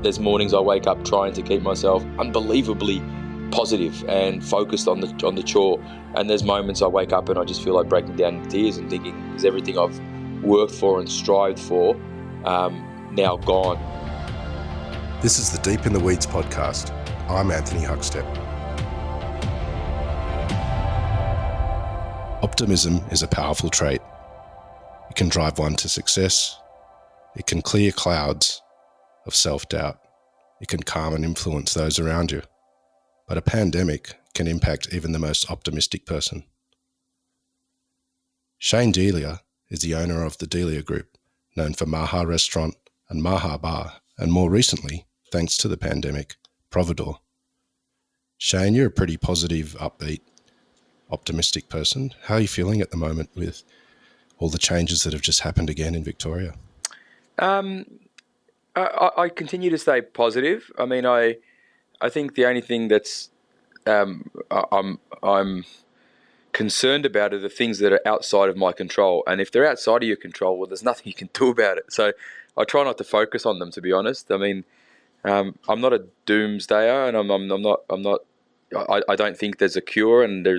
there's mornings I wake up trying to keep myself unbelievably positive and focused on the chore, and there's moments I wake up and I just feel like breaking down in tears and thinking, is everything I've worked for and strived for now gone? This is the Deep in the Weeds podcast. I'm Anthony Huckstep. Optimism is a powerful trait. It can drive one to success. It can clear clouds of self-doubt. It can calm and influence those around you. But a pandemic can impact even the most optimistic person. Shane Delia is the owner of the Delia Group, known for Maha Restaurant and Maha Bar, and more recently, thanks to the pandemic, Providoor. Shane, you're a pretty positive, upbeat, optimistic person. How are you feeling at the moment with all the changes that have just happened again in Victoria? I continue to stay positive. I mean, I think the only thing that's I'm concerned about are the things that are outside of my control. And if they're outside of your control, well, there's nothing you can do about it. So I try not to focus on them, to be honest. I mean, I'm not a doomsdayer, and I don't think there's a cure, and I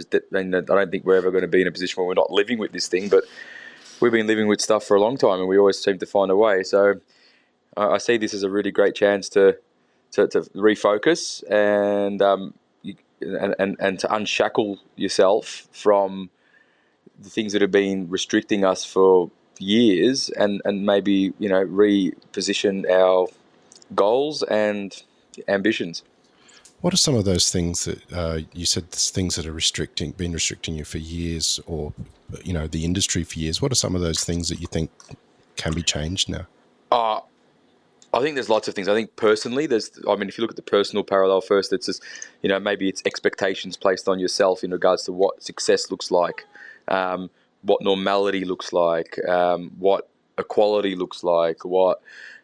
don't think we're ever going to be in a position where we're not living with this thing. But we've been living with stuff for a long time, and we always seem to find a way. So I see this as a really great chance to refocus and to unshackle yourself from the things that have been restricting us for years, and maybe reposition our goals and ambitions. What are some of those things that you said, things that are been restricting you for years, or the industry for years? What are some of those things that you think can be changed now? I think there's lots of things. I think personally, if you look at the personal parallel first, it's just, maybe it's expectations placed on yourself in regards to what success looks like, what normality looks like, what equality looks like, what,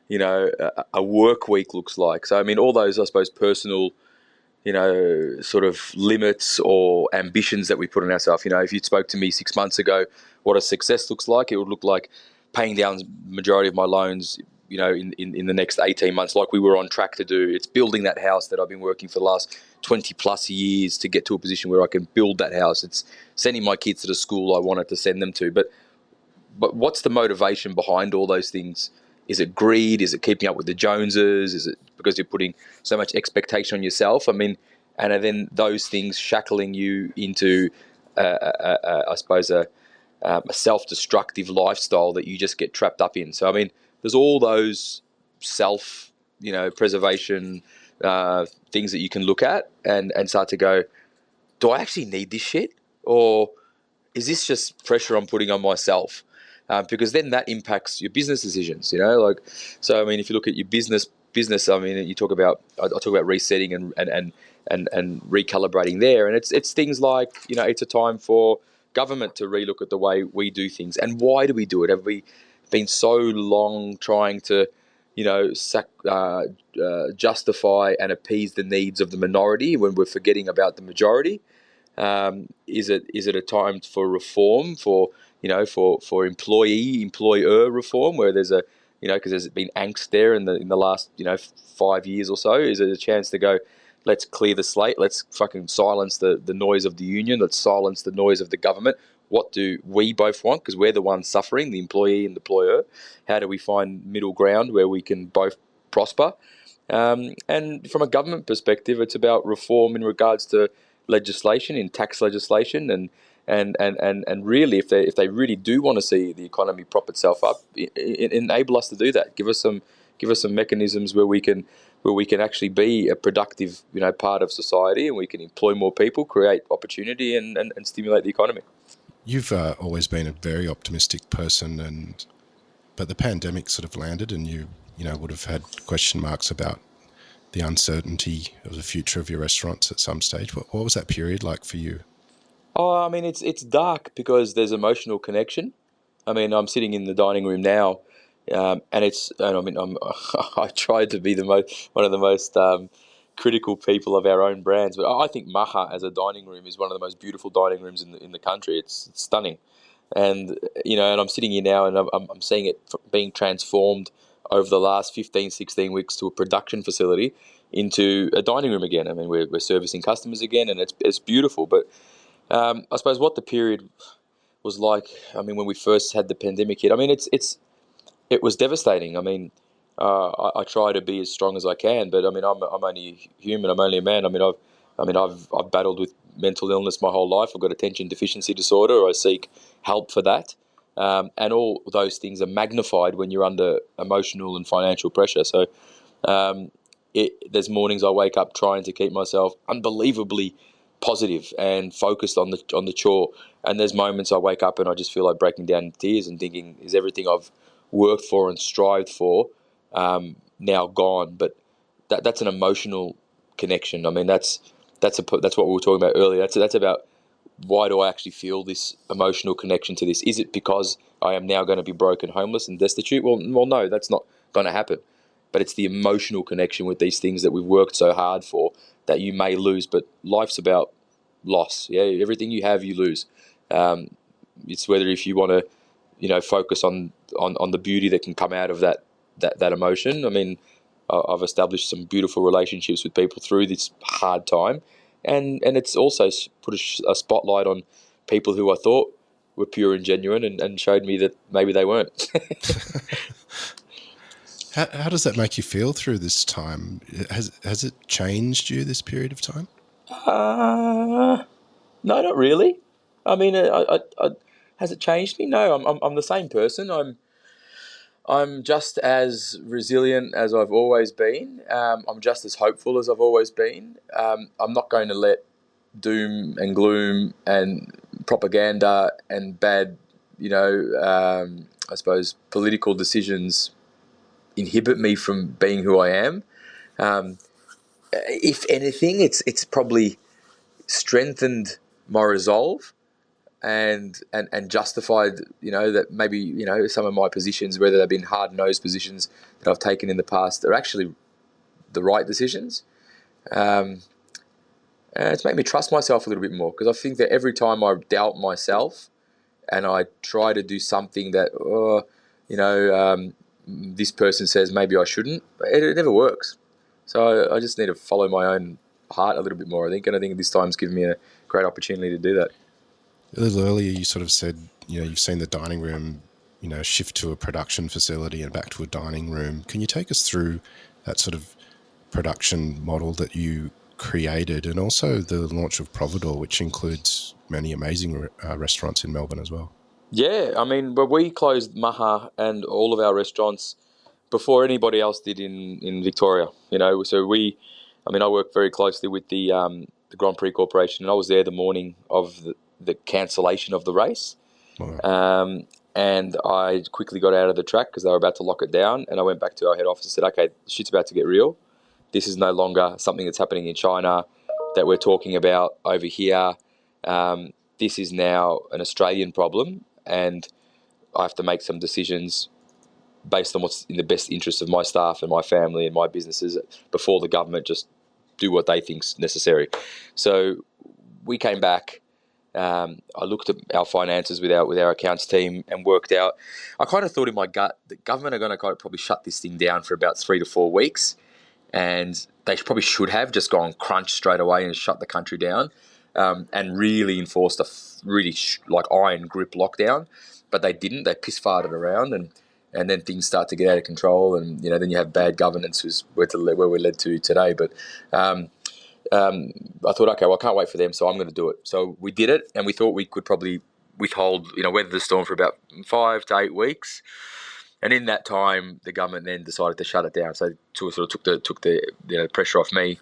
a work week looks like. So, I mean, all those, I suppose, personal, sort of limits or ambitions that we put on ourselves. If you spoke to me 6 months ago, what a success looks like, it would look like paying down the majority of my loans, in the next 18 months, like we were on track to do. It's building that house that I've been working for the last 20 plus years to get to a position where I can build that house. It's sending my kids to the school I wanted to send them to. But what's the motivation behind all those things? Is it greed? Is it keeping up with the Joneses? Is it because you're putting so much expectation on yourself? I mean, and then those things shackling you into, I suppose, a self-destructive lifestyle that you just get trapped up in. So, I mean, there's all those self, preservation things that you can look at and start to go, do I actually need this shit? Or is this just pressure I'm putting on myself? Because then that impacts your business decisions, So, I mean, if you look at your business, I mean, I talk about resetting and recalibrating there. And it's things like, it's a time for government to relook at the way we do things. And why do we do it? Have we been so long trying to, justify and appease the needs of the minority when we're forgetting about the majority? Is it a time for reform, for employer reform, where there's because there's been angst there in the last 5 years or so? Is it a chance to go, let's clear the slate, let's fucking silence the noise of the union, let's silence the noise of the government? What do we both want? Because we're the ones suffering, the employee and the employer. How do we find middle ground where we can both prosper? And from a government perspective, it's about reform in regards to legislation, in tax legislation, and really, if they really do want to see the economy prop itself up, enable us to do that. Give us some mechanisms where we can actually be a productive part of society, and we can employ more people, create opportunity, and stimulate the economy. You've always been a very optimistic person, but the pandemic sort of landed, and you would have had question marks about the uncertainty of the future of your restaurants at some stage. What was that period like for you? Oh, I mean, it's dark because there's emotional connection. I mean, I'm sitting in the dining room now, and I mean, I tried to be one of the most critical people of our own brands, but I think Maha as a dining room is one of the most beautiful dining rooms in the country. It's stunning, and and I'm sitting here now, and I'm seeing it being transformed over the last 15, 16 weeks to a production facility into a dining room again. I mean, we're servicing customers again, and it's beautiful. But I suppose what the period was like, I mean, when we first had the pandemic hit, I mean, it was devastating. I mean, I try to be as strong as I can, but I mean, I'm only human. I'm only a man. I've battled with mental illness my whole life. I've got attention deficiency disorder. I seek help for that, and all those things are magnified when you're under emotional and financial pressure. So, there's mornings I wake up trying to keep myself unbelievably positive and focused on the chore, and there's moments I wake up and I just feel like breaking down in tears and thinking, is everything I've worked for and strived for now gone? But that's an emotional connection. I mean, that's what we were talking about earlier. That's about, why do I actually feel this emotional connection to this? Is it because I am now going to be broken, homeless, and destitute? Well, no, that's not going to happen. But it's the emotional connection with these things that we've worked so hard for that you may lose. But life's about loss. Yeah, everything you have, you lose. It's whether if you want to, focus on the beauty that can come out of that emotion. I mean, I've established some beautiful relationships with people through this hard time, and it's also put a spotlight on people who I thought were pure and genuine, and showed me that maybe they weren't. How does that make you feel through this time? Has it changed you, this period of time? No, not really. I mean, has it changed me? No, I'm the same person. I'm just as resilient as I've always been. I'm just as hopeful as I've always been. I'm not going to let doom and gloom and propaganda and bad, I suppose, political decisions inhibit me from being who I am. If anything, it's probably strengthened my resolve and justified, that maybe, some of my positions, whether they've been hard-nosed positions that I've taken in the past, are actually the right decisions. And it's made me trust myself a little bit more, because I think that every time I doubt myself and I try to do something that, this person says maybe I shouldn't, it never works. So I just need to follow my own heart a little bit more, I think, and I think this time's given me a great opportunity to do that. A little earlier, you sort of said, you've seen the dining room, shift to a production facility and back to a dining room. Can you take us through that sort of production model that you created, and also the launch of Providoor, which includes many amazing restaurants in Melbourne as well? Yeah, I mean, but we closed Maha and all of our restaurants before anybody else did in Victoria. So I work very closely with the Grand Prix Corporation, and I was there the morning of the cancellation of the race. Wow. And I quickly got out of the track because they were about to lock it down, and I went back to our head office and said, okay, shit's about to get real. This is no longer something that's happening in China that we're talking about over here. This is now an Australian problem, and I have to make some decisions based on what's in the best interest of my staff and my family and my businesses before the government just do what they think's necessary. So we came back. I looked at our finances with our accounts team and worked out. I kind of thought in my gut that government are going to probably shut this thing down for about 3 to 4 weeks, and they probably should have just gone crunch straight away and shut the country down, and really enforced a really iron grip lockdown. But they didn't. They piss-farted around, and then things start to get out of control, and then you have bad governance, which is where we're led to today. But I thought, okay, well, I can't wait for them, so I'm going to do it. So we did it, and we thought we could probably withhold, weather the storm for about 5 to 8 weeks. And in that time, the government then decided to shut it down. So it sort of took the pressure off me.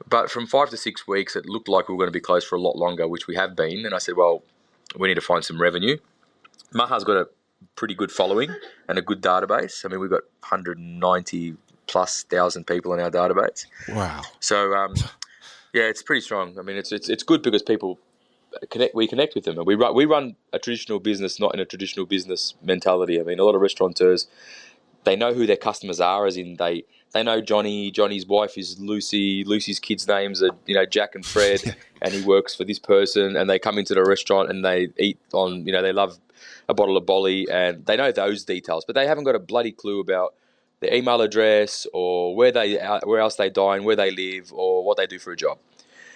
But from 5 to 6 weeks, it looked like we were going to be closed for a lot longer, which we have been. And I said, well, we need to find some revenue. Maha's got a pretty good following and a good database. I mean, we've got 190 plus thousand people in our database. Wow. So, yeah, it's pretty strong. I mean, it's good because people we connect with them, and we run a traditional business, not in a traditional business mentality. I mean, a lot of restaurateurs, they know who their customers are, as in they know Johnny. Johnny's wife is Lucy. Lucy's kids' names are Jack and Fred, and he works for this person. And they come into the restaurant and they eat on they love a bottle of Bolly, and they know those details, but they haven't got a bloody clue about their email address, or where else they dine, where they live, or what they do for a job.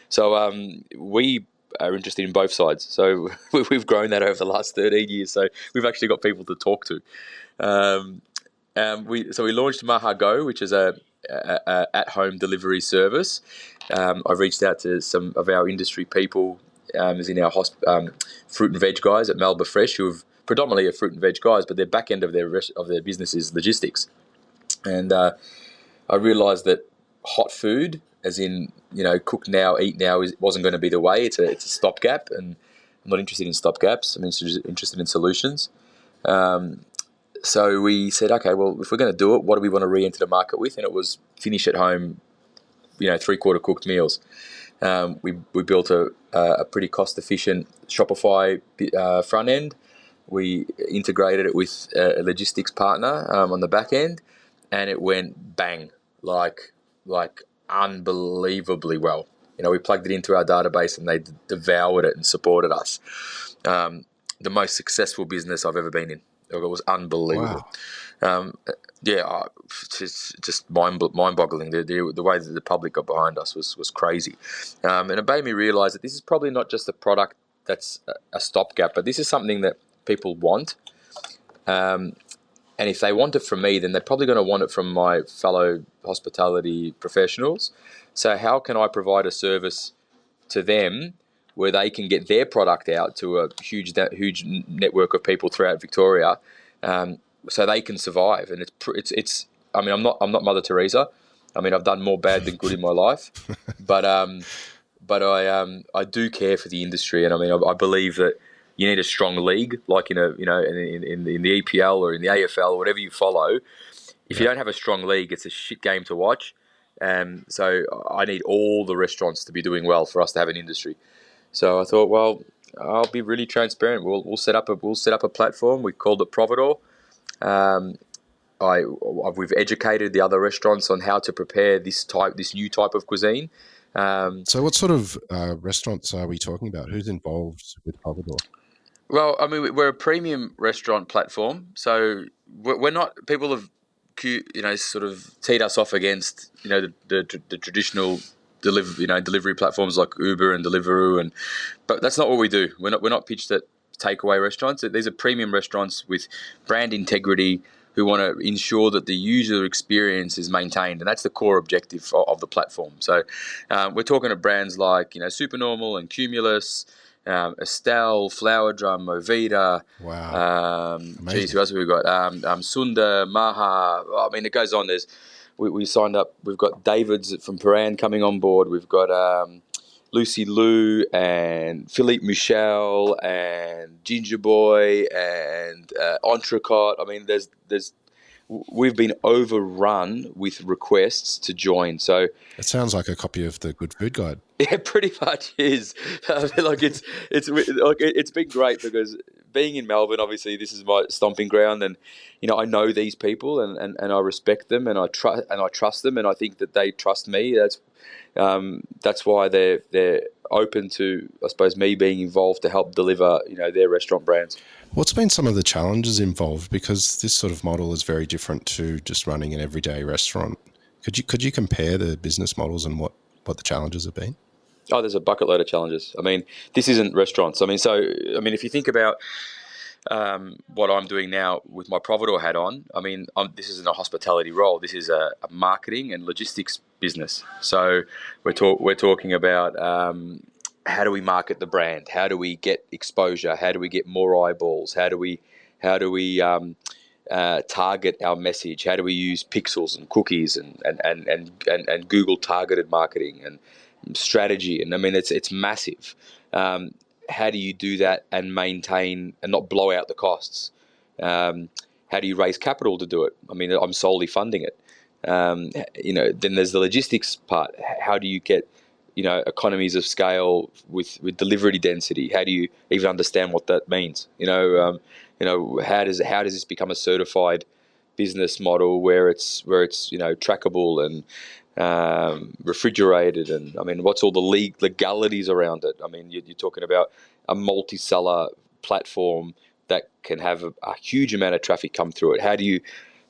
So we are interested in both sides. So we've grown that over the last 13 years. So we've actually got people to talk to. Um, we launched Maha Go, which is a at-home delivery service. I've reached out to some of our industry people, as in our fruit and veg guys at Melba Fresh, who have predominantly are fruit and veg guys, but their back end of their business is logistics. And I realised that hot food, as in cook now, eat now, wasn't going to be the way. It's a stopgap, and I'm not interested in stopgaps. I'm interested in solutions. So we said, okay, well, if we're going to do it, what do we want to re-enter the market with? And it was finish at home, 3/4 cooked meals. We built a pretty cost efficient Shopify front end. We integrated it with a logistics partner on the back end, and it went bang, like unbelievably well. We plugged it into our database, and they devoured it and supported us. The most successful business I've ever been in. It was unbelievable. Wow. It's just mind-boggling. The way that the public got behind us was crazy, and it made me realise that this is probably not just a product that's a stopgap, but this is something that people want. And if they want it from me, then they're probably going to want it from my fellow hospitality professionals. So how can I provide a service to them where they can get their product out to a huge network of people throughout Victoria, so they can survive? And it's. I mean, I'm not Mother Teresa. I mean, I've done more bad than good in my life, but I do care for the industry, and I mean, I believe that you need a strong league, like in the EPL or in the AFL, whatever you follow. If you don't have a strong league, it's a shit game to watch. So I need all the restaurants to be doing well for us to have an industry. So I thought, well, I'll be really transparent. We'll set up a platform. We called it Providoor. We've educated the other restaurants on how to prepare this new type of cuisine. So what sort of restaurants are we talking about? Who's involved with Providoor? Well, I mean, we're a premium restaurant platform, so we're not. People have, sort of teed us off against, the traditional delivery platforms like Uber and Deliveroo, but that's not what we do. We're not pitched at takeaway restaurants. These are premium restaurants with brand integrity who want to ensure that the user experience is maintained, and that's the core objective of the platform. So we're talking to brands like Supernormal and Cumulus. Estelle, Flower Drum, Movida. Wow. Geez, who else have we got? Sunda, Maha. I mean, it goes on. We signed up. We've got David's from Paran coming on board. We've got Lucy Liu and Philippe Michel and Ginger Boy and Entrecôte. I mean, we've been overrun with requests to join. So it sounds like a copy of the Good Food Guide. Yeah, pretty much is. It's been great because being in Melbourne, obviously, this is my stomping ground, and I know these people, and I respect them, and I trust them, and I think that they trust me. That's why they're open to, I suppose, me being involved to help deliver their restaurant brands. What's been some of the challenges involved? Because this sort of model is very different to just running an everyday restaurant. Could you compare the business models and what the challenges have been? Oh, there's a bucket load of challenges. I mean, this isn't restaurants. I mean, if you think about what I'm doing now with my Providoor hat on, I mean, this isn't a hospitality role. This is a marketing and logistics business. So we're talking about how do we market the brand? How do we get exposure? How do we get more eyeballs? How do we target our message? How do we use pixels and cookies and Google targeted marketing and strategy? And I mean, it's massive. How do you do that and maintain and not blow out the costs? How do you raise capital to do it? I mean, I'm solely funding it. Then there's the logistics part. How do you get economies of scale with delivery density? How do you even understand what that means? How does this become a certified business model where it's trackable and refrigerated, and I mean, what's all the legalities around it? I mean, you're talking about a multi-seller platform that can have a huge amount of traffic come through it. How do you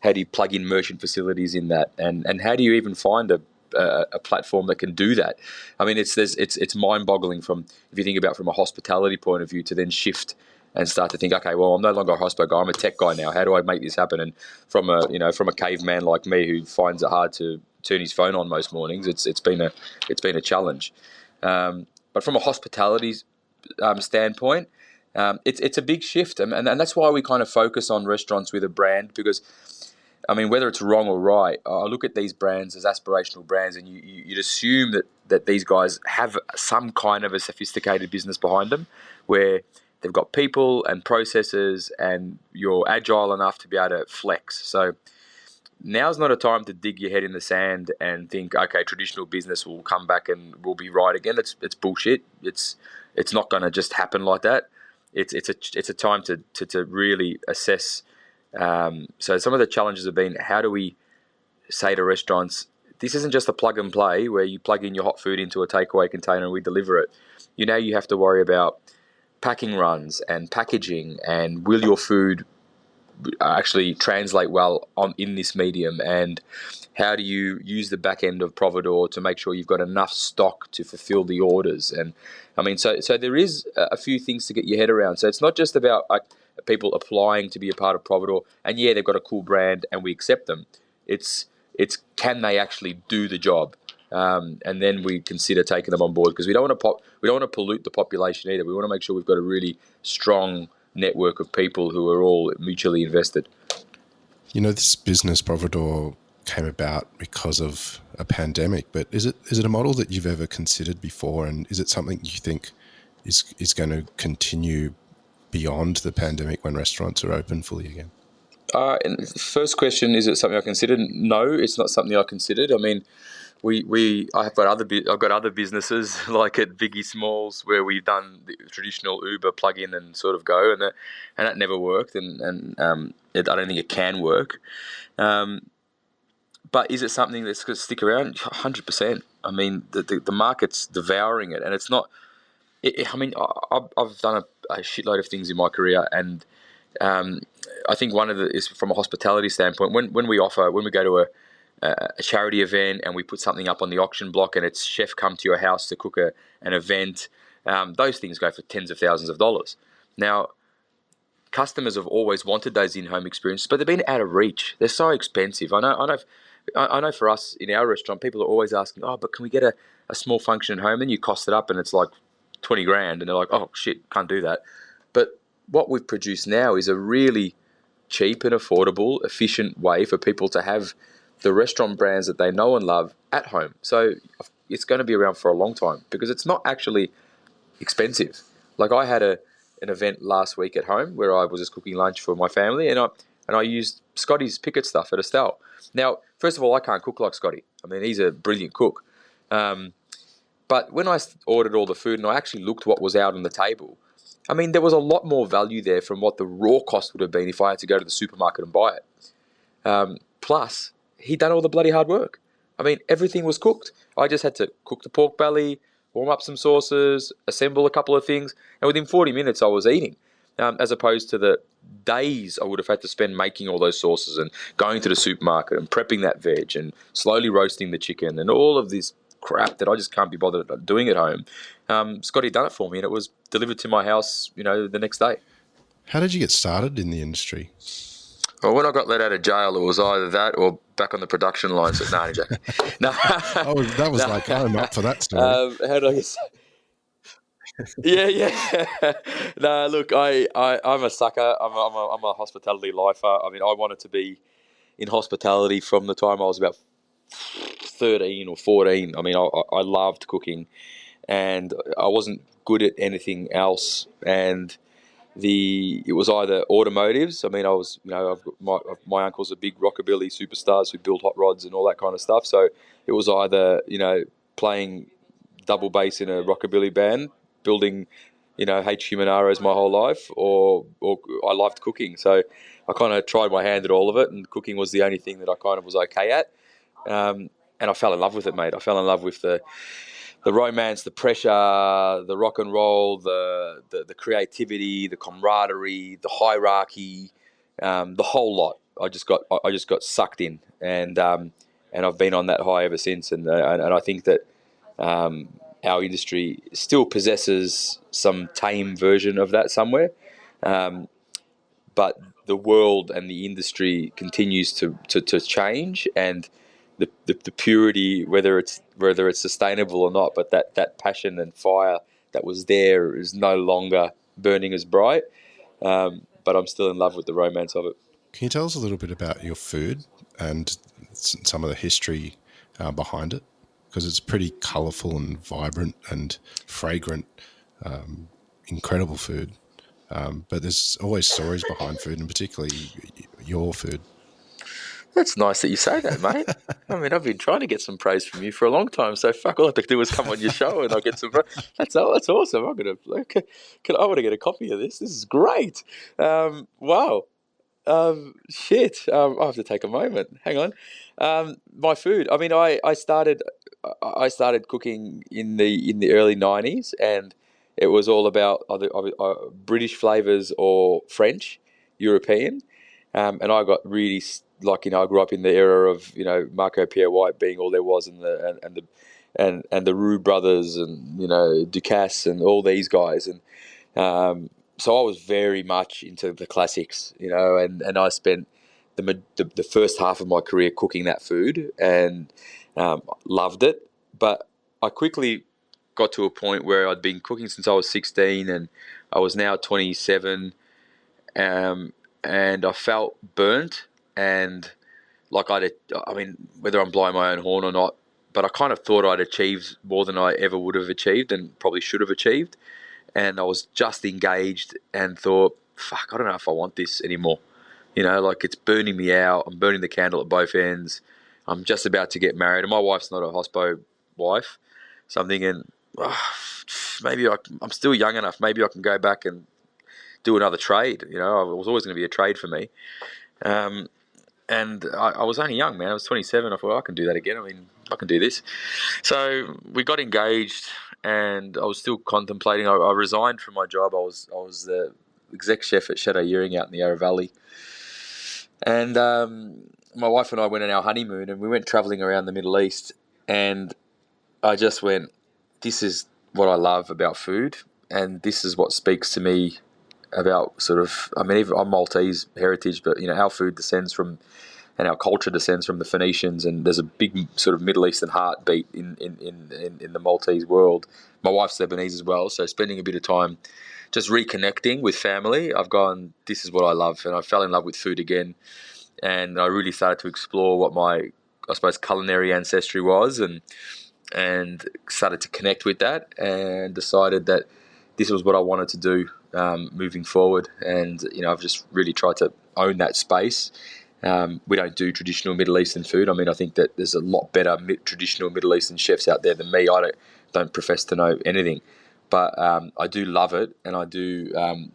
How do you plug in merchant facilities in that? And how do you even find a platform that can do that? I mean, it's mind-boggling from, if you think about from a hospitality point of view, to then shift and start to think, okay, well, I'm no longer a hospo guy, I'm a tech guy now. How do I make this happen? And from a caveman like me who finds it hard to turn his phone on most mornings, it's been a challenge. But from a hospitality standpoint, it's a big shift, and that's why we kind of focus on restaurants with a brand, because, I mean, whether it's wrong or right, I look at these brands as aspirational brands, and you'd assume that these guys have some kind of a sophisticated business behind them, where they've got people and processes, and you're agile enough to be able to flex. So now's not a time to dig your head in the sand and think, okay, traditional business will come back and will be right again. It's bullshit. It's not going to just happen like that. It's a time to really assess. So some of the challenges have been, how do we say to restaurants, this isn't just a plug and play where you plug in your hot food into a takeaway container and we deliver it. You have to worry about packing runs and packaging, and will your food actually translate well in this medium, and how do you use the back end of Providoor to make sure you've got enough stock to fulfill the orders? And I mean, so there is a few things to get your head around. So it's not just about people applying to be a part of Providoor, and yeah, they've got a cool brand and we accept them. It's can they actually do the job? And then we consider taking them on board, because we don't want to pollute the population either. We want to make sure we've got a really strong network of people who are all mutually invested. This business Providoor came about because of a pandemic, but is it a model that you've ever considered before, and is it something you think is going to continue beyond the pandemic when restaurants are open fully again? And the first question, is it something I considered? No, it's not something I considered. I mean, I've got other businesses like at Biggie Smalls where we've done the traditional Uber plug in and sort of go, and that never worked, and I don't think it can work. But is it something that's going to stick around? 100%. I mean, the market's devouring it, and it's not. I mean, I've done a shitload of things in my career, and I think one of the is from a hospitality standpoint. When we go to a charity event and we put something up on the auction block and it's chef come to your house to cook an event, those things go for tens of thousands of dollars. Now, customers have always wanted those in-home experiences, but they've been out of reach. They're so expensive. I know for us in our restaurant, people are always asking, oh, but can we get a small function at home? And you cost it up and it's like 20 grand, and they're like, oh shit, can't do that. But what we've produced now is a really cheap and affordable, efficient way for people to have the restaurant brands that they know and love at home. So it's going to be around for a long time because it's not actually expensive. Like, I had an event last week at home where I was just cooking lunch for my family, and I used Scotty's Pickett stuff at Estelle. Now, first of all, I can't cook like Scotty. I mean, he's a brilliant cook. But when I ordered all the food and I actually looked what was out on the table, I mean, there was a lot more value there from what the raw cost would have been if I had to go to the supermarket and buy it. Plus, he'd done all the bloody hard work. I mean, everything was cooked. I just had to cook the pork belly, warm up some sauces, assemble a couple of things, and within 40 minutes I was eating, as opposed to the days I would have had to spend making all those sauces and going to the supermarket and prepping that veg and slowly roasting the chicken and all of this crap that I just can't be bothered doing at home. Scotty done it for me, and it was delivered to my house, the next day. How did you get started in the industry? Well, when I got let out of jail, it was either that or back on the production line. So, no, Jack. No. That was like, I'm up for that story. How do I get? Yeah. No, look, I'm a sucker. I'm a hospitality lifer. I mean, I wanted to be in hospitality from the time I was about 13 or 14. I mean, I loved cooking, and I wasn't good at anything else. And it was either automotives. I mean, I've got my uncle's a big rockabilly superstars who build hot rods and all that kind of stuff. So it was either playing double bass in a rockabilly band, building H Humaneros my whole life, or I loved cooking. So I kind of tried my hand at all of it, and cooking was the only thing that I kind of was okay at. And I fell in love with it, mate. I fell in love with the romance, the pressure, the rock and roll, the creativity, the camaraderie, the hierarchy, the whole lot. I just got sucked in, and I've been on that high ever since. And I think that our industry still possesses some tame version of that somewhere, but the world and the industry continues to change, and the purity, whether it's sustainable or not, but that passion and fire that was there is no longer burning as bright. But I'm still in love with the romance of it. Can you tell us a little bit about your food and some of the history behind it? Because it's pretty colourful and vibrant and fragrant, incredible food. But there's always stories behind food, and particularly your food. That's nice that you say that, mate. I mean, I've been trying to get some praise from you for a long time. So fuck, all I have to do is come on your show and I'll get some. That's awesome. I want to get a copy of this. This is great. Wow. Shit. I have to take a moment. Hang on. My food. I mean, I started cooking in the early '90s, and it was all about either British flavors or French, European. And I got really I grew up in the era of Marco Pierre White being all there was, and the Roux brothers, and Ducasse and all these guys, and so I was very much into the classics, and I spent the first half of my career cooking that food, and loved it. But I quickly got to a point where I'd been cooking since I was 16, and I was now 27, and I felt burnt, and I mean, whether I'm blowing my own horn or not, but I kind of thought I'd achieved more than I ever would have achieved and probably should have achieved. And I was just engaged and thought, fuck, I don't know if I want this anymore. It's burning me out. I'm burning the candle at both ends. I'm just about to get married, and my wife's not a hospo wife. So I'm thinking, maybe I'm still young enough. Maybe I can go back and do another trade. It was always going to be a trade for me. And I was only young, man. I was 27. I thought, I can do that again. I mean, I can do this. So we got engaged, and I was still contemplating. I resigned from my job. I was the exec chef at Chateau Yering out in the Yarra Valley. And my wife and I went on our honeymoon, and we went travelling around the Middle East. And I just went, this is what I love about food, and this is what speaks to me about I'm Maltese heritage, but our food descends from, and our culture descends from the Phoenicians, and there's a big sort of Middle Eastern heartbeat in the Maltese world. My wife's Lebanese as well, so spending a bit of time just reconnecting with family, I've gone, this is what I love, and I fell in love with food again, and I really started to explore what my, I suppose, culinary ancestry was, and started to connect with that, and decided that this was what I wanted to do moving forward. And I've just really tried to own that space. We don't do traditional Middle Eastern food. I mean, I think that there's a lot better traditional Middle Eastern chefs out there than me. I don't profess to know anything, but I do love it, and I do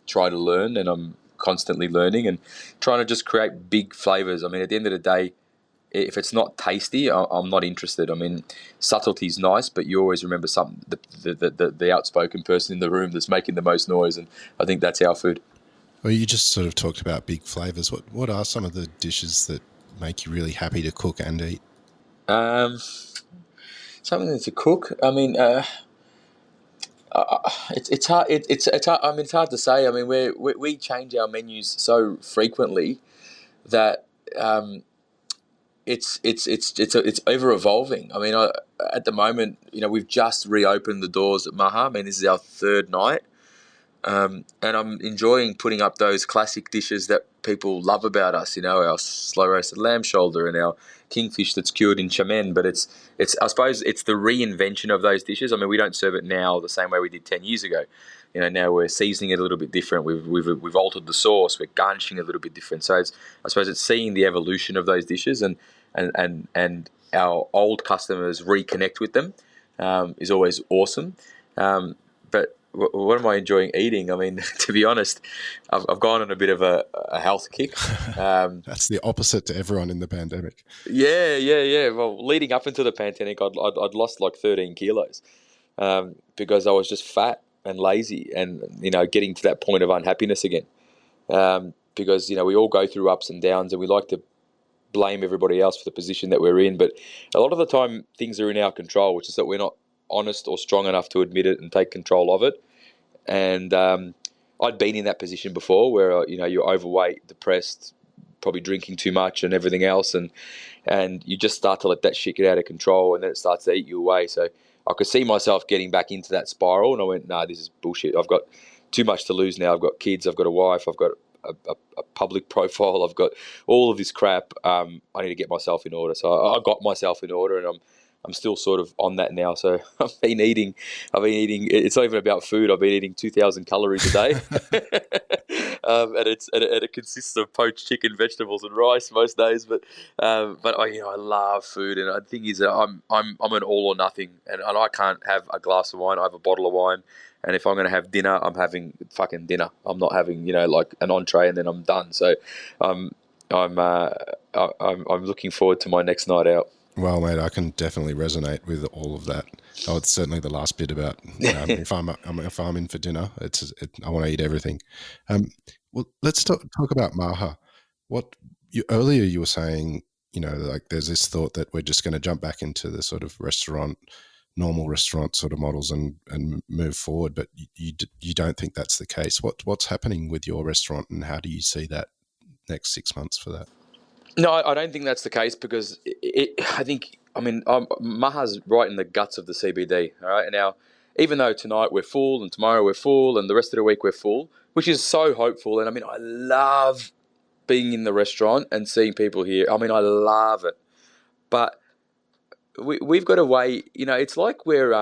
try to learn, and I'm constantly learning and trying to just create big flavors. I mean, at the end of the day, if it's not tasty, I'm not interested. I mean, subtlety is nice, but you always remember the outspoken person in the room that's making the most noise, and I think that's our food. Well, you just sort of talked about big flavours. What are some of the dishes that make you really happy to cook and eat? Something to cook. I mean, it's hard. It's hard. I mean, it's hard to say. I mean, we change our menus so frequently that. It's ever evolving. I mean, at the moment, we've just reopened the doors at Maha. I mean, this is our third night, and I'm enjoying putting up those classic dishes that people love about us. Our slow roasted lamb shoulder and our kingfish that's cured in chamen. But it's I suppose it's the reinvention of those dishes. I mean, we don't serve it now the same way we did 10 years ago. Now we're seasoning it a little bit different. We've altered the sauce. We're garnishing it a little bit different. So I suppose it's seeing the evolution of those dishes, and our old customers reconnect with them is always awesome. But what am I enjoying eating? I mean, to be honest, I've gone on a bit of a health kick. That's the opposite to everyone in the pandemic. Yeah. Well, leading up into the pandemic, I'd lost like 13 kilos because I was just fat and lazy, and getting to that point of unhappiness again. because, we all go through ups and downs, and we like to blame everybody else for the position that we're in. But a lot of the time, things are in our control, which is that we're not honest or strong enough to admit it and take control of it. And I'd been in that position before where, you're overweight, depressed, probably drinking too much and everything else. And you just start to let that shit get out of control, and then it starts to eat you away. So I could see myself getting back into that spiral, and I went, nah, this is bullshit. I've got too much to lose now. I've got kids, I've got a wife, I've got a public profile, I've got all of this crap. I need to get myself in order. So I got myself in order, and I'm still sort of on that now. So I've been eating, it's not even about food. I've been eating 2,000 calories a day. And it consists of poached chicken, vegetables, and rice most days. But I love food, and the thing is that I'm an all or nothing, and I can't have a glass of wine. I have a bottle of wine, and if I'm going to have dinner, I'm having fucking dinner. I'm not having like an entree and then I'm done. So, I'm looking forward to my next night out. Well, mate, I can definitely resonate with all of that. Oh, it's certainly the last bit about if I'm in for dinner, I want to eat everything. Well, let's talk about Maha. Earlier you were saying, like there's this thought that we're just going to jump back into the sort of normal restaurant sort of models and move forward, but you don't think that's the case. What's happening with your restaurant, and how do you see that next 6 months for that? No, I don't think that's the case, because Maha's right in the guts of the CBD. All right, now, even though tonight we're full and tomorrow we're full and the rest of the week we're full, which is so hopeful, and I love being in the restaurant and seeing people here. I love it, but we've got a way. It's like we're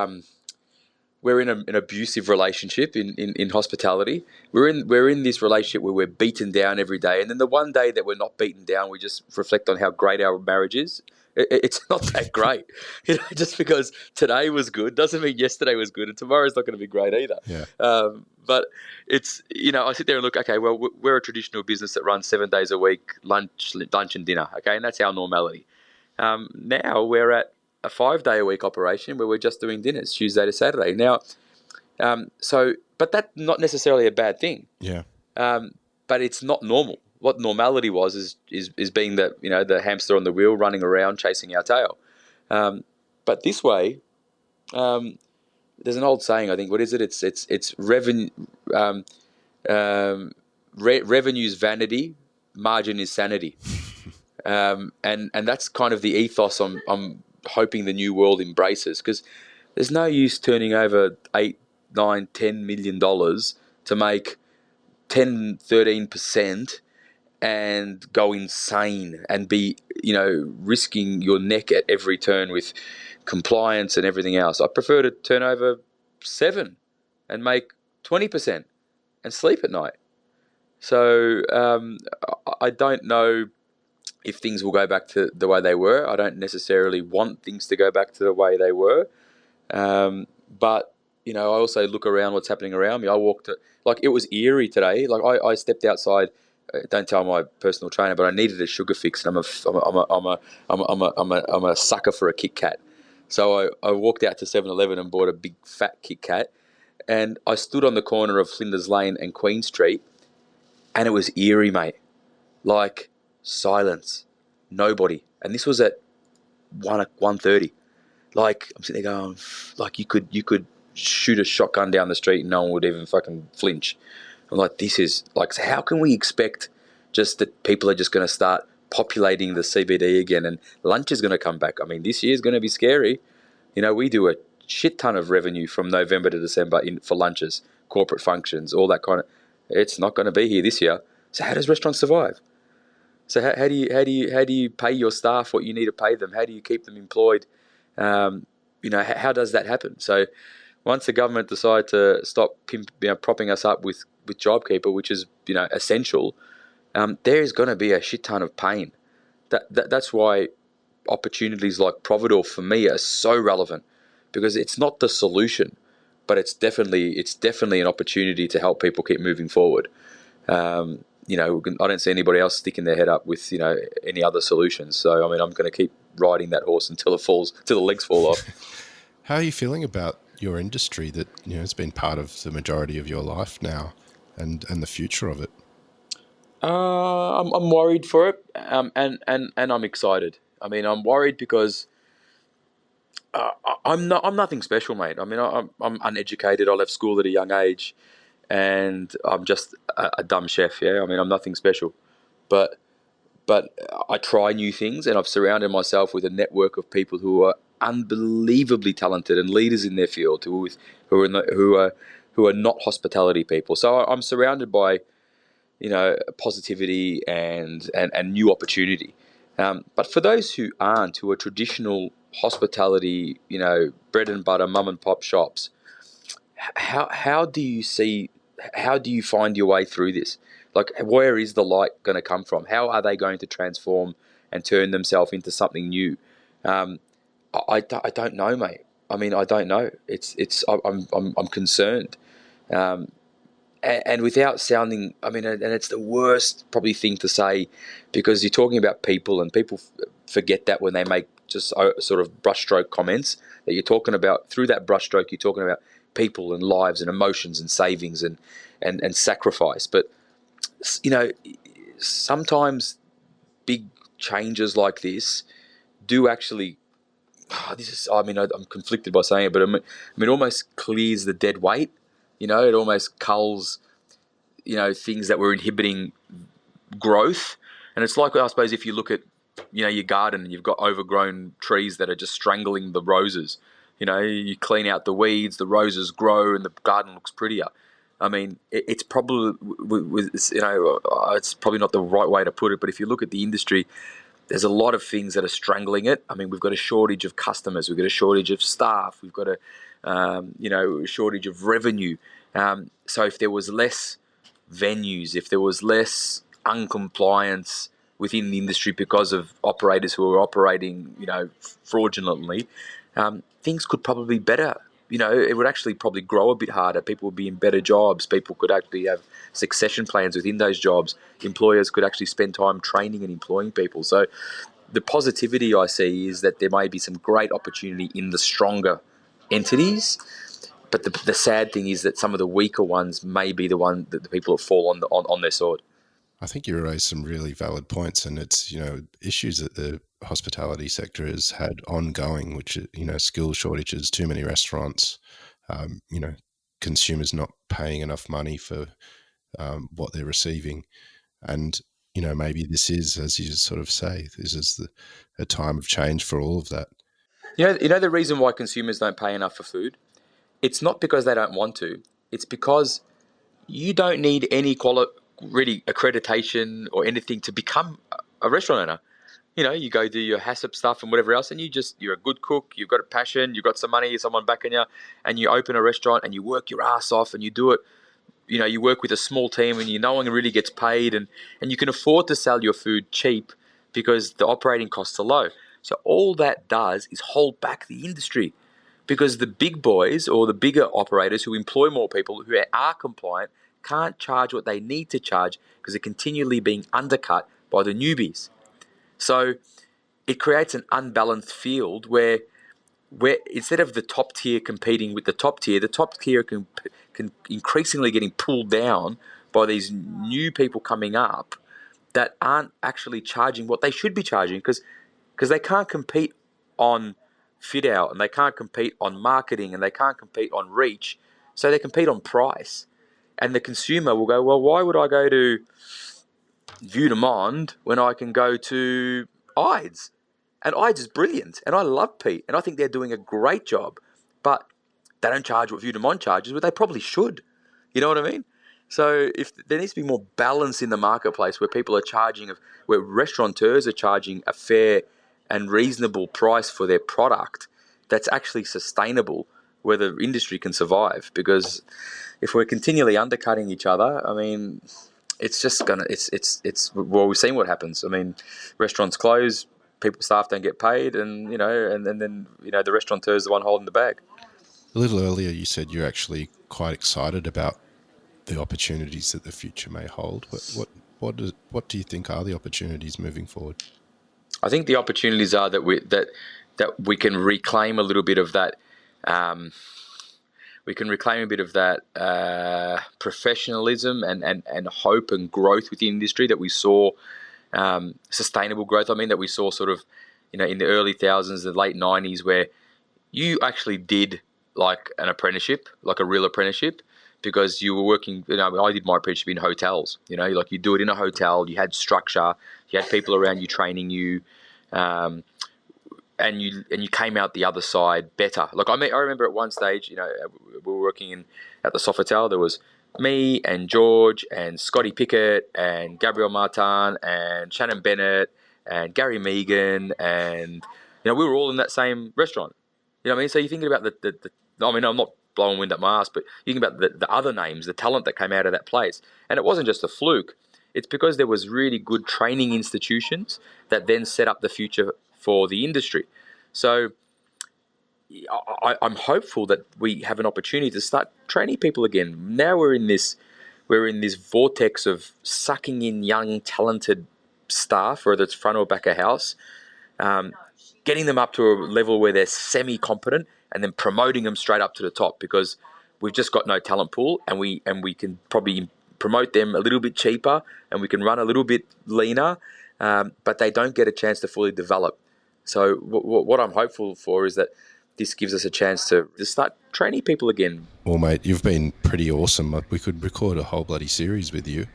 in an abusive relationship in hospitality. We're in this relationship where we're beaten down every day, and then the one day that we're not beaten down, we just reflect on how great our marriage is. It's not that great, Just because today was good doesn't mean yesterday was good, and tomorrow's not going to be great either. Yeah. But it's I sit there and look. Okay, well, we're a traditional business that runs 7 days a week, lunch and dinner. Okay, and that's our normality. Now we're at a 5-day-a-week operation where we're just doing dinners Tuesday to Saturday. Now, but that's not necessarily a bad thing. Yeah. But it's not normal. What normality was is being the hamster on the wheel, running around chasing our tail. But this way, there's an old saying. I think, what is it? It's revenue. Revenue's vanity, margin is sanity. And that's kind of the ethos I'm hoping the new world embraces, because there's no use turning over $8, $9, $10 million to make 10, 13% and go insane and be, risking your neck at every turn with compliance and everything else. I prefer to turn over 7 and make 20% and sleep at night. So I don't know if things will go back to the way they were. I don't necessarily want things to go back to the way they were. But, I also look around what's happening around me. I walked, it was eerie today. I stepped outside. Don't tell my personal trainer, but I needed a sugar fix, and I'm a sucker for a Kit Kat. So I walked out to 7-Eleven and bought a big fat Kit Kat, and I stood on the corner of Flinders Lane and Queen Street, and it was eerie, mate. Silence, nobody, and this was at 1:30. I'm sitting there going, you could shoot a shotgun down the street and no one would even fucking flinch. I'm like, this is so how can we expect just that people are just going to start populating the CBD again, and lunch is going to come back? This year is going to be scary. We do a shit ton of revenue from November to December for lunches, corporate functions, all that kind of. It's not going to be here this year. So how does restaurants survive? So how do you pay your staff what you need to pay them? How do you keep them employed? How does that happen? So once the government decide to stop propping us up with JobKeeper, which is essential, there is going to be a shit ton of pain. That's why opportunities like Providoor for me are so relevant, because it's not the solution, but it's definitely an opportunity to help people keep moving forward. I don't see anybody else sticking their head up with any other solutions. So I'm going to keep riding that horse until the legs fall off. How are you feeling about your industry that has been part of the majority of your life now, and the future of it? I'm worried for it, and I'm excited. I mean, I'm worried because I'm nothing special, mate. I mean, I'm uneducated. I left school at a young age, and I'm just a dumb chef. Yeah, I mean, I'm nothing special, but I try new things, and I've surrounded myself with a network of people who are unbelievably talented and leaders in their field, who are not hospitality people. So I'm surrounded by positivity and new opportunity. But for those who aren't, who are traditional hospitality, bread and butter, mum and pop shops, how do you see, how do you find your way through this? Like, where is the light going to come from? How are they going to transform and turn themselves into something new? Um, I don't know, mate. I mean, I don't know. I'm concerned. Um, and without sounding, I mean, and it's the worst probably thing to say, because you're talking about people, and people forget that when they make just sort of brushstroke comments, that you're talking about, through that brushstroke, you're talking about people and lives and emotions and savings and sacrifice. But sometimes big changes like this do actually. This is, I mean, I'm conflicted by saying it, but I mean, it almost clears the dead weight. It almost culls things that were inhibiting growth. And it's like, I suppose, if you look at your garden and you've got overgrown trees that are just strangling the roses. You clean out the weeds, the roses grow, and the garden looks prettier. I mean, it's probably it's probably not the right way to put it, but if you look at the industry, there's a lot of things that are strangling it. I mean, we've got a shortage of customers, we've got a shortage of staff, we've got a shortage of revenue. So if there was less venues, if there was less uncompliance within the industry because of operators who are operating, fraudulently, things could probably be better. It would actually probably grow a bit harder. People would be in better jobs. People could actually have succession plans within those jobs. Employers could actually spend time training and employing people. So the positivity I see is that there may be some great opportunity in the stronger entities, but the sad thing is that some of the weaker ones may be the one that the people that fall on their sword. I think you raised some really valid points, and it's issues that the hospitality sector has had ongoing, which skill shortages, too many restaurants, um, you know, consumers not paying enough money for what they're receiving, and maybe this is, as you sort of say, this is a time of change for all of that. The reason why consumers don't pay enough for food. It's not because they don't want to. It's because you don't need any really accreditation or anything to become a restaurant owner. You go do your HACCP stuff and whatever else, and you're a good cook, you've got a passion, you've got some money, someone backing you, and you open a restaurant and you work your ass off and you do it. You work with a small team and no one really gets paid, and you can afford to sell your food cheap because the operating costs are low. So all that does is hold back the industry, because the big boys or the bigger operators who employ more people who are compliant can't charge what they need to charge because they're continually being undercut by the newbies. So it creates an unbalanced field where instead of the top tier competing with the top tier can increasingly getting pulled down by these new people coming up that aren't actually charging what they should be charging, because they can't compete on fit out, and they can't compete on marketing, and they can't compete on reach, so they compete on price. And the consumer will go, well, why would I go to Vue de Monde when I can go to Ides? And Ides is brilliant, and I love Pete, and I think they're doing a great job, but they don't charge what Vue de Monde charges, but they probably should. You know what I mean? So if there needs to be more balance in the marketplace, where people are where restaurateurs are charging a fair and reasonable price for their product that's actually sustainable, where the industry can survive. Because if we're continually undercutting each other, I mean, it's just gonna well, we've seen what happens. I mean, restaurants close, staff don't get paid, and then the restaurateur is the one holding the bag. A little earlier, you said you're actually quite excited about the opportunities that the future may hold. What do you think are the opportunities moving forward? I think the opportunities are that we can reclaim a little bit of that. Um, we can reclaim a bit of that professionalism and hope and growth within the industry that we saw, sustainable growth. I mean, that we saw sort of, in the early thousands, the late 90s, where you actually did like an apprenticeship, like a real apprenticeship, because you were working, I did my apprenticeship in hotels, like you do it in a hotel, you had structure, you had people around you training you, and you came out the other side better. Like I remember at one stage, we were working at the Sofitel. There was me and George and Scotty Pickett and Gabriel Martin and Shannon Bennett and Gary Megan, and we were all in that same restaurant. You know what I mean? So you're thinking about the I'm not blowing wind up my ass, but you think about the other names, the talent that came out of that place. And it wasn't just a fluke. It's because there was really good training institutions that then set up the future for the industry. So I'm hopeful that we have an opportunity to start training people again. Now we're in this vortex of sucking in young, talented staff, whether it's front or back of house, getting them up to a level where they're semi-competent, and then promoting them straight up to the top, because we've just got no talent pool, and we can probably promote them a little bit cheaper, and we can run a little bit leaner, but they don't get a chance to fully develop. So what I'm hopeful for is that this gives us a chance to start training people again. Well, mate, you've been pretty awesome. We could record a whole bloody series with you.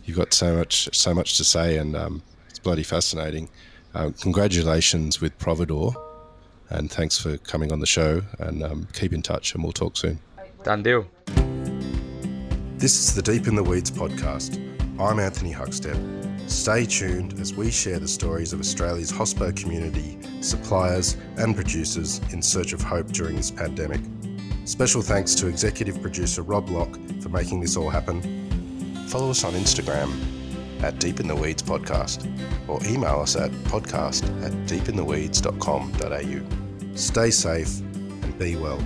You've got so much to say, and it's bloody fascinating. Congratulations with Providoor, and thanks for coming on the show, and keep in touch, and we'll talk soon. Done deal. This is the Deep in the Weeds podcast. I'm Anthony Huckstep. Stay tuned as we share the stories of Australia's hospo community, suppliers and producers in search of hope during this pandemic. Special thanks to executive producer Rob Locke for making this all happen. Follow us on Instagram at Deep in the Weeds Podcast, or email us at podcast@deepintheweeds.com.au. Stay safe and be well.